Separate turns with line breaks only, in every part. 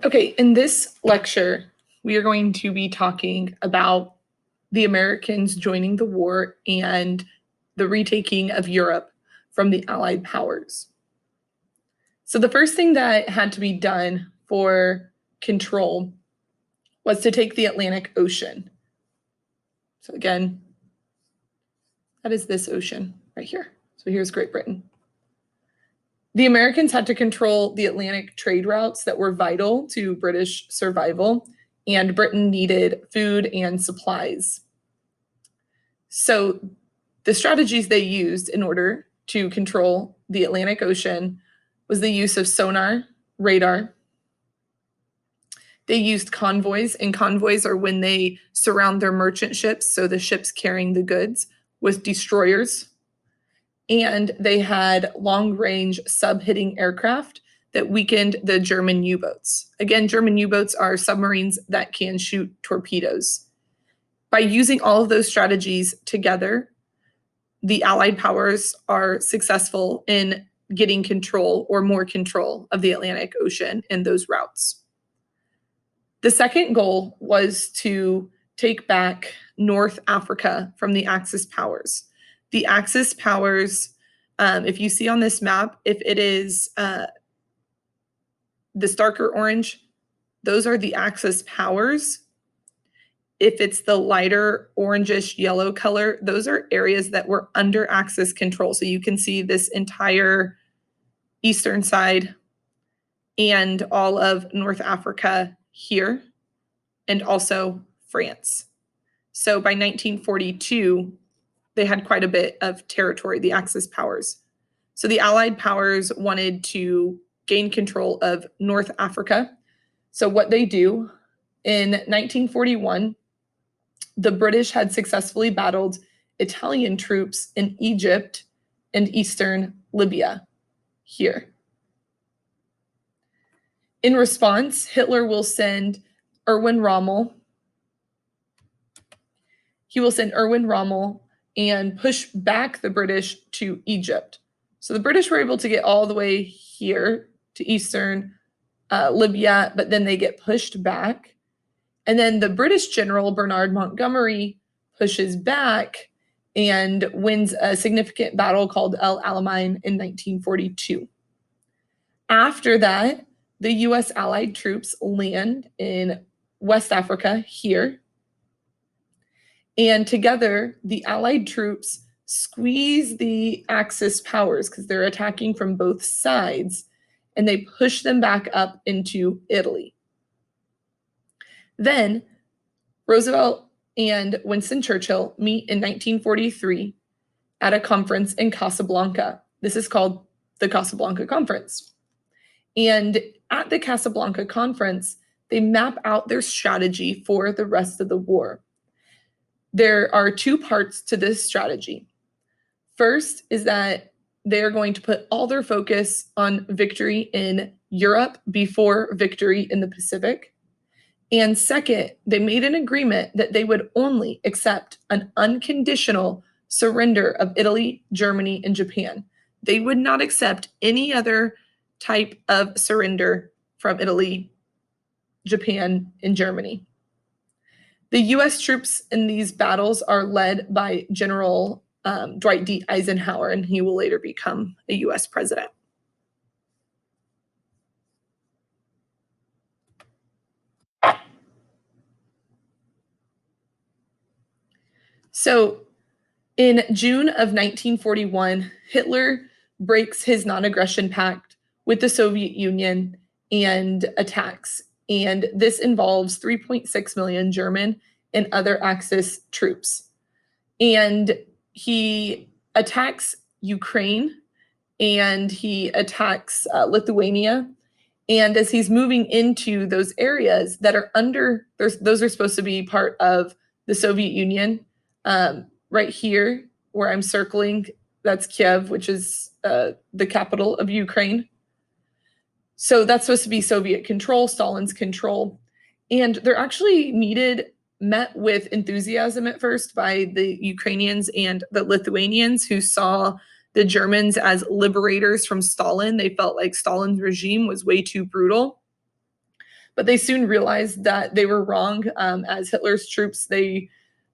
Okay, in this lecture, we are going to be talking about the Americans joining the war and the retaking of Europe from the Allied powers. So the first thing that had to be done for control was to take the Atlantic Ocean. So again, that is this ocean right here. So here's Great Britain. The Americans had to control the Atlantic trade routes that were vital to British survival, and Britain needed food and supplies. So the strategies they used in order to control the Atlantic Ocean was the use of sonar, radar. They used convoys, and convoys are when they surround their merchant ships, so the ships carrying the goods, with destroyers. And they had long-range sub-hitting aircraft that weakened the German U-boats. Again, German U-boats are submarines that can shoot torpedoes. By using all of those strategies together, the Allied powers are successful in getting control or more control of the Atlantic Ocean and those routes. The second goal was to take back North Africa from the Axis powers. The Axis powers, if you see on this map, if it is this darker orange, those are the Axis powers. If it's the lighter orangish yellow color, those are areas that were under Axis control. So you can see this entire eastern side and all of North Africa here, and also France. So by 1942, they had quite a bit of territory, the Axis powers. So the Allied powers wanted to gain control of North Africa. So what they do, in 1941, the British had successfully battled Italian troops in Egypt and eastern Libya, here. In response, Hitler will send Erwin Rommel. He will send Erwin Rommel and push back the British to Egypt. So the British were able to get all the way here to eastern Libya, but then they get pushed back. And then the British general, Bernard Montgomery, pushes back and wins a significant battle called El Alamein in 1942. After that, the US Allied troops land in West Africa, here. And together, the Allied troops squeeze the Axis powers because they're attacking from both sides, and they push them back up into Italy. Then Roosevelt and Winston Churchill meet in 1943 at a conference in Casablanca. This is called the Casablanca Conference. And at the Casablanca Conference, they map out their strategy for the rest of the war. There are two parts to this strategy. First is that they are going to put all their focus on victory in Europe before victory in the Pacific. And second, they made an agreement that they would only accept an unconditional surrender of Italy, Germany, and Japan. They would not accept any other type of surrender from Italy, Japan, and Germany. The US troops in these battles are led by General Dwight D. Eisenhower, and he will later become a US president. So in June of 1941, Hitler breaks his non-aggression pact with the Soviet Union and attacks. And this involves 3.6 million German and other Axis troops. And he attacks Ukraine, and he attacks Lithuania. And as he's moving into those areas that are under, those are supposed to be part of the Soviet Union. Right here, where I'm circling, that's Kiev, which is the capital of Ukraine. So that's supposed to be Soviet control, Stalin's control. And they're actually met with enthusiasm at first by the Ukrainians and the Lithuanians, who saw the Germans as liberators from Stalin. They felt like Stalin's regime was way too brutal. But they soon realized that they were wrong. As Hitler's troops, the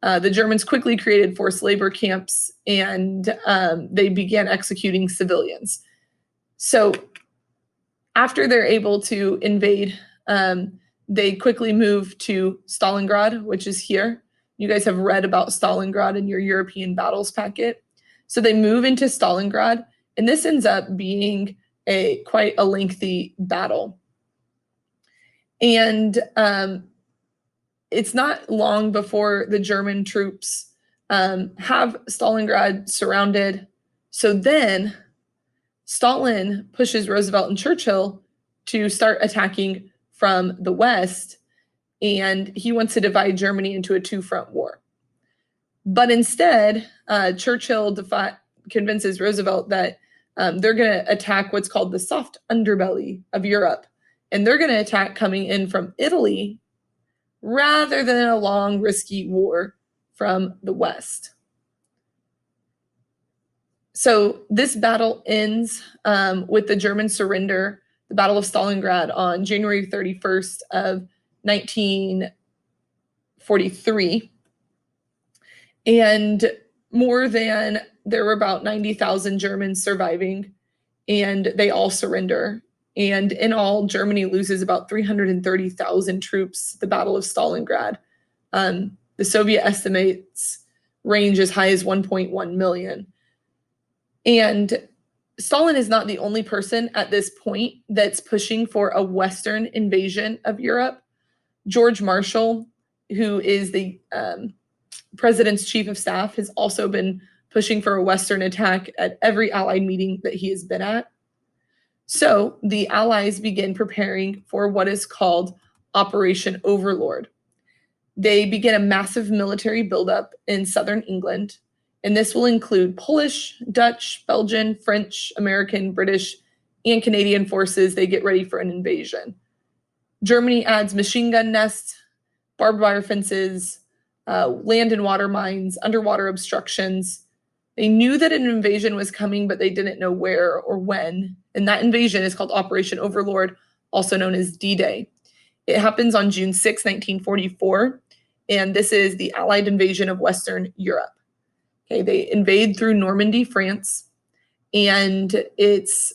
Germans quickly created forced labor camps, and they began executing civilians. So after they're able to invade, they quickly move to Stalingrad, which is here. You guys have read about Stalingrad in your European battles packet. So they move into Stalingrad, and this ends up being quite a lengthy battle. And it's not long before the German troops have Stalingrad surrounded. So then Stalin pushes Roosevelt and Churchill to start attacking from the west, and he wants to divide Germany into a two-front war. But instead, Churchill convinces Roosevelt that they're going to attack what's called the soft underbelly of Europe, and they're going to attack coming in from Italy rather than a long, risky war from the west. So this battle ends with the German surrender, the Battle of Stalingrad, on January 31st of 1943. And there were about 90,000 Germans surviving, and they all surrender. And in all, Germany loses about 330,000 troops at the Battle of Stalingrad. The Soviet estimates range as high as 1.1 million. And Stalin is not the only person at this point that's pushing for a Western invasion of Europe. George Marshall, who is the president's chief of staff, has also been pushing for a Western attack at every Allied meeting that he has been at. So the Allies begin preparing for what is called Operation Overlord. They begin a massive military buildup in southern England, and this will include Polish, Dutch, Belgian, French, American, British, and Canadian forces. They get ready for an invasion. Germany adds machine gun nests, barbed wire fences, land and water mines, underwater obstructions. They knew that an invasion was coming, but they didn't know where or when. And that invasion is called Operation Overlord, also known as D-Day. It happens on June 6, 1944, and this is the Allied invasion of Western Europe. Okay, they invade through Normandy, France, and it's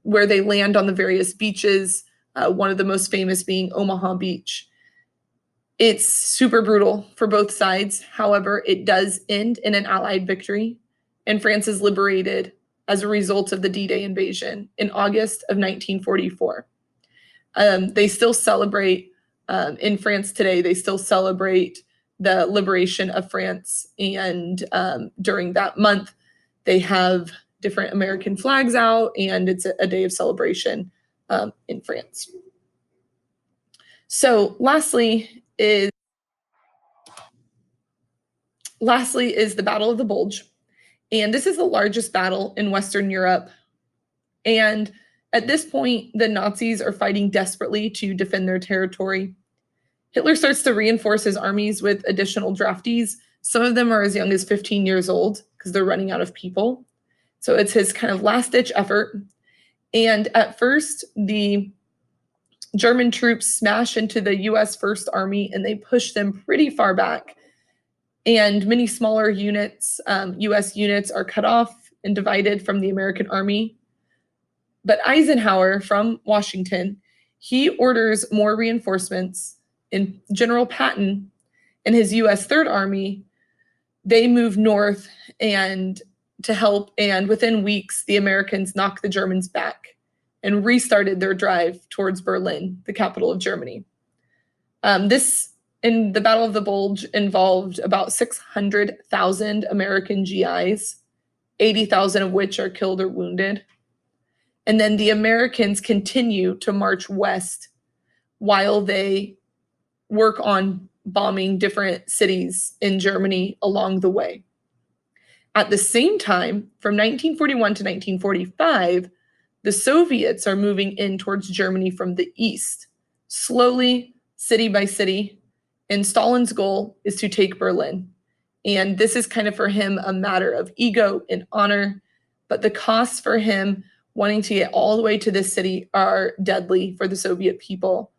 where they land on the various beaches, one of the most famous being Omaha Beach. It's super brutal for both sides. However, it does end in an Allied victory, and France is liberated as a result of the D-Day invasion in August of 1944. They still celebrate, in France today, they still celebrate the liberation of France, and during that month, they have different American flags out, and it's a day of celebration in France. So lastly is the Battle of the Bulge. And this is the largest battle in Western Europe. And at this point, the Nazis are fighting desperately to defend their territory. Hitler starts to reinforce his armies with additional draftees. Some of them are as young as 15 years old because they're running out of people. So it's his kind of last-ditch effort. And at first, the German troops smash into the U.S. First Army, and they push them pretty far back. And many smaller units, U.S. units, are cut off and divided from the American army. But Eisenhower from Washington, he orders more reinforcements. And General Patton and his U.S. Third Army, they move north and to help. And within weeks, the Americans knocked the Germans back and restarted their drive towards Berlin, the capital of Germany. This in the Battle of the Bulge involved about 600,000 American GIs, 80,000 of which are killed or wounded. And then the Americans continue to march west while they work on bombing different cities in Germany along the way. At the same time, from 1941 to 1945, the Soviets are moving in towards Germany from the east, slowly, city by city. And Stalin's goal is to take Berlin. And this is kind of for him a matter of ego and honor. But the costs for him wanting to get all the way to this city are deadly for the Soviet people.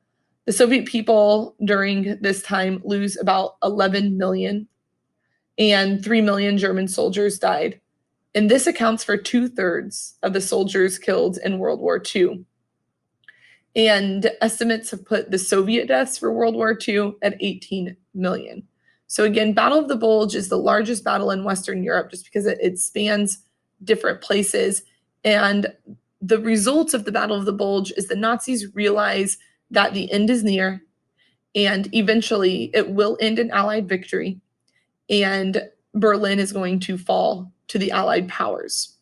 The Soviet people during this time lose about 11 million, and 3 million German soldiers died. And this accounts for 2/3 of the soldiers killed in World War II. And estimates have put the Soviet deaths for World War II at 18 million. So again, Battle of the Bulge is the largest battle in Western Europe just because it spans different places. And the results of the Battle of the Bulge is the Nazis realize that the end is near, and eventually it will end in Allied victory, and Berlin is going to fall to the Allied powers.